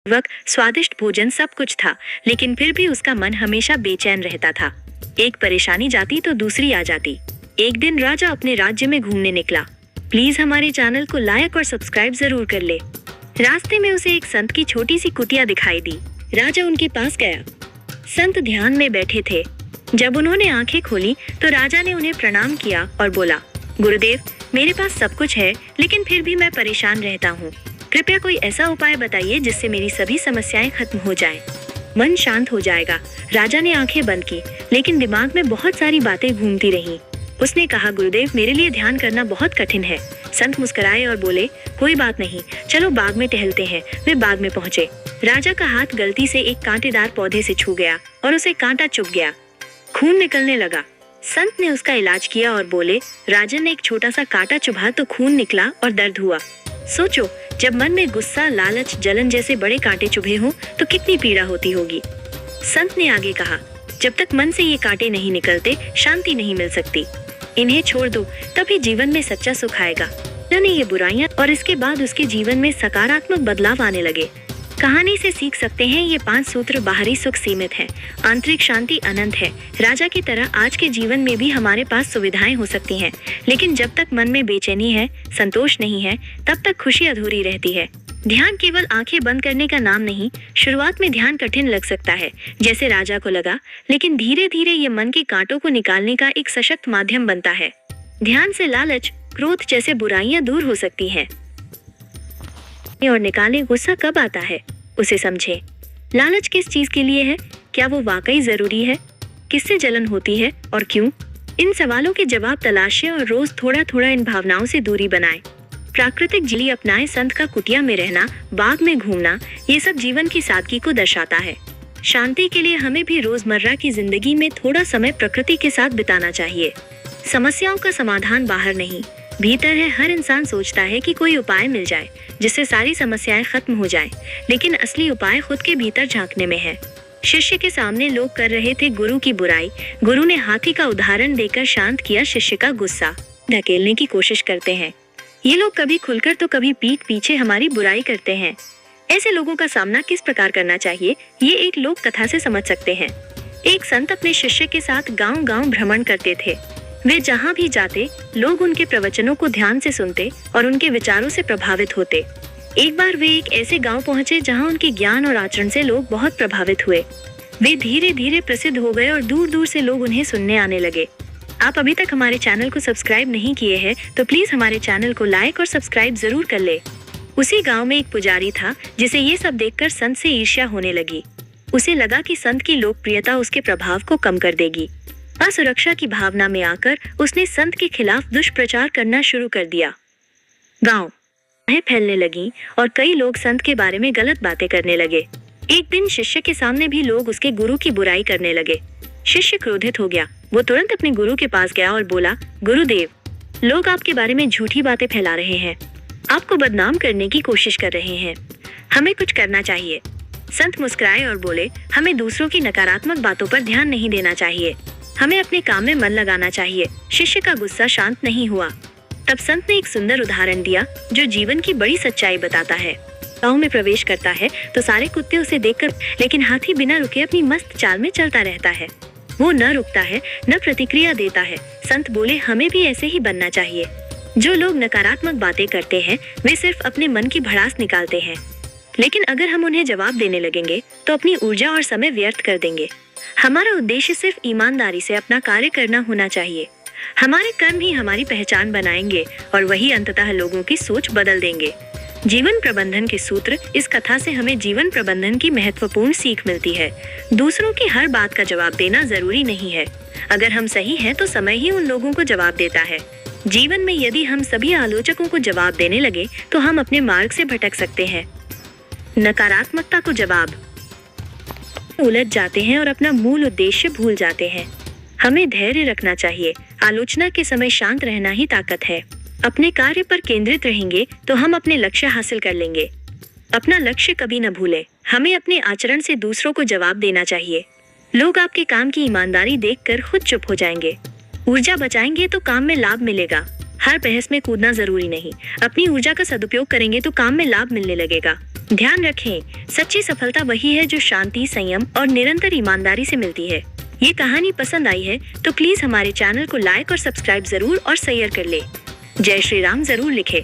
वक्त स्वादिष्ट भोजन सब कुछ था, लेकिन फिर भी उसका मन हमेशा बेचैन रहता था। एक परेशानी जाती तो दूसरी आ जाती। एक दिन राजा अपने राज्य में घूमने निकला। प्लीज हमारे चैनल को लाइक और सब्सक्राइब जरूर कर ले। रास्ते में उसे एक संत की छोटी सी कुटिया दिखाई दी। राजा उनके पास गया। संत ध्यान में बैठे थे। जब उन्होंने आंखें खोली तो राजा ने उन्हें प्रणाम किया और बोला, गुरुदेव, मेरे पास सब कुछ है, लेकिन फिर भी मैं परेशान रहता हूँ। कृपया कोई ऐसा उपाय बताइए जिससे मेरी सभी समस्याएं खत्म हो जाएं। मन शांत हो जाएगा। राजा ने आंखें बंद की, लेकिन दिमाग में बहुत सारी बातें घूमती रहीं। उसने कहा, गुरुदेव, मेरे लिए ध्यान करना बहुत कठिन है। संत मुस्कुराए और बोले, कोई बात नहीं, चलो बाग में टहलते हैं। वे बाग में पहुंचे। राजा का हाथ गलती से एक कांटेदार पौधे से छू गया और उसे कांटा चुभ गया। खून निकलने लगा। संत ने उसका इलाज किया और बोले, राजन ने एक छोटा सा कांटा चुभा तो खून निकला और दर्द हुआ। सोचो, जब मन में गुस्सा, लालच, जलन जैसे बड़े कांटे चुभे हों तो कितनी पीड़ा होती होगी। संत ने आगे कहा, जब तक मन से ये कांटे नहीं निकलते, शांति नहीं मिल सकती। इन्हें छोड़ दो, तभी जीवन में सच्चा सुख आएगा। जाने ये बुराइयां और इसके बाद उसके जीवन में सकारात्मक बदलाव आने लगे। कहानी से सीख सकते हैं, ये 5 सूत्र बाहरी सुख सीमित है, आंतरिक शांति अनंत है। राजा की तरह आज के जीवन में भी हमारे पास सुविधाएं हो सकती हैं, लेकिन जब तक मन में बेचैनी है, संतोष नहीं है, तब तक खुशी अधूरी रहती है। ध्यान केवल आंखें बंद करने का नाम नहीं। शुरुआत में ध्यान कठिन लग सकता है, जैसे राजा को लगा, लेकिन धीरे धीरे ये मन के कांटों को निकालने का एक सशक्त माध्यम बनता है। ध्यान से लालच, क्रोध जैसे बुराइयां दूर हो सकती हैं। और निकाले, गुस्सा कब आता है उसे समझे। लालच किस चीज के लिए है? क्या वो वाकई जरूरी है? किससे जलन होती है और क्यों? इन सवालों के जवाब तलाशें और रोज थोड़ा थोड़ा इन भावनाओं से दूरी बनाएं। प्राकृतिक जीवन अपनाएं, संत का कुटिया में रहना, बाग में घूमना, ये सब जीवन की सादगी को दर्शाता है। शांति के लिए हमें भी रोजमर्रा की जिंदगी में थोड़ा समय प्रकृति के साथ बिताना चाहिए। समस्याओं का समाधान बाहर नहीं, भीतर है। हर इंसान सोचता है कि कोई उपाय मिल जाए जिससे सारी समस्याएं खत्म हो जाएं, लेकिन असली उपाय खुद के भीतर झांकने में है। शिष्य के सामने लोग कर रहे थे गुरु की बुराई। गुरु ने हाथी का उदाहरण देकर शांत किया शिष्य का गुस्सा। ढकेलने की कोशिश करते हैं ये लोग, कभी खुलकर तो कभी पीठ पीछे हमारी बुराई करते हैं। ऐसे लोगों का सामना किस प्रकार करना चाहिए, ये एक लोक कथा से समझ सकते हैं। एक संत अपने शिष्य के साथ गांव-गांव भ्रमण करते थे। वे जहाँ भी जाते, लोग उनके प्रवचनों को ध्यान से सुनते और उनके विचारों से प्रभावित होते। एक बार वे एक ऐसे गांव पहुंचे जहां उनके ज्ञान और आचरण से लोग बहुत प्रभावित हुए। वे धीरे धीरे प्रसिद्ध हो गए और दूर दूर से लोग उन्हें सुनने आने लगे। आप अभी तक हमारे चैनल को सब्सक्राइब नहीं किए हैं तो प्लीज हमारे चैनल को लाइक और सब्सक्राइब जरूर कर ले। उसी गाँव में एक पुजारी था जिसे ये सब देखकर संत से ईर्ष्या होने लगी। उसे लगा कि संत की लोकप्रियता उसके प्रभाव को कम कर देगी। असुरक्षा की भावना में आकर उसने संत के खिलाफ दुष्प्रचार करना शुरू कर दिया। गांव में फैलने लगी और कई लोग संत के बारे में गलत बातें करने लगे। एक दिन शिष्य के सामने भी लोग उसके गुरु की बुराई करने लगे। शिष्य क्रोधित हो गया। वो तुरंत अपने गुरु के पास गया और बोला, गुरुदेव, लोग आपके बारे में झूठी बातें फैला रहे हैं, आपको बदनाम करने की कोशिश कर रहे हैं, हमें कुछ करना चाहिए। संत मुस्कुराए और बोले, हमें दूसरों की नकारात्मक बातों पर ध्यान नहीं देना चाहिए, हमें अपने काम में मन लगाना चाहिए। शिष्य का गुस्सा शांत नहीं हुआ। तब संत ने एक सुंदर उदाहरण दिया जो जीवन की बड़ी सच्चाई बताता है। गांव में प्रवेश करता है तो सारे कुत्ते उसे देखकर, लेकिन हाथी बिना रुके अपनी मस्त चाल में चलता रहता है। वो न रुकता है, न प्रतिक्रिया देता है। संत बोले, हमें भी ऐसे ही बनना चाहिए। जो लोग नकारात्मक बातें करते हैं वे सिर्फ अपने मन की भड़ास निकालते हैं, लेकिन अगर हम उन्हें जवाब देने लगेंगे तो अपनी ऊर्जा और समय व्यर्थ कर देंगे। हमारा उद्देश्य सिर्फ ईमानदारी से अपना कार्य करना होना चाहिए। हमारे कर्म ही हमारी पहचान बनाएंगे और वही अंततः लोगों की सोच बदल देंगे। जीवन प्रबंधन के सूत्र। इस कथा से हमें जीवन प्रबंधन की महत्वपूर्ण सीख मिलती है। दूसरों की हर बात का जवाब देना जरूरी नहीं है। अगर हम सही हैं तो समय ही उन लोगों को जवाब देता है। जीवन में यदि हम सभी आलोचकों को जवाब देने लगे तो हम अपने मार्ग से भटक सकते हैं। नकारात्मकता को जवाब उलझ जाते हैं और अपना मूल उद्देश्य भूल जाते हैं। हमें धैर्य रखना चाहिए। आलोचना के समय शांत रहना ही ताकत है। अपने कार्य पर केंद्रित रहेंगे तो हम अपने लक्ष्य हासिल कर लेंगे। अपना लक्ष्य कभी न भूलें। हमें अपने आचरण से दूसरों को जवाब देना चाहिए। लोग आपके काम की ईमानदारी देखकर खुद चुप हो जाएंगे। ऊर्जा बचाएंगे तो काम में लाभ मिलेगा। हर बहस में कूदना जरूरी नहीं। अपनी ऊर्जा का सदुपयोग करेंगे तो काम में लाभ मिलने लगेगा। ध्यान रखें, सच्ची सफलता वही है जो शांति, संयम और निरंतर ईमानदारी से मिलती है। ये कहानी पसंद आई है तो प्लीज हमारे चैनल को लाइक और सब्सक्राइब जरूर और शेयर कर ले। जय श्री राम जरूर लिखे।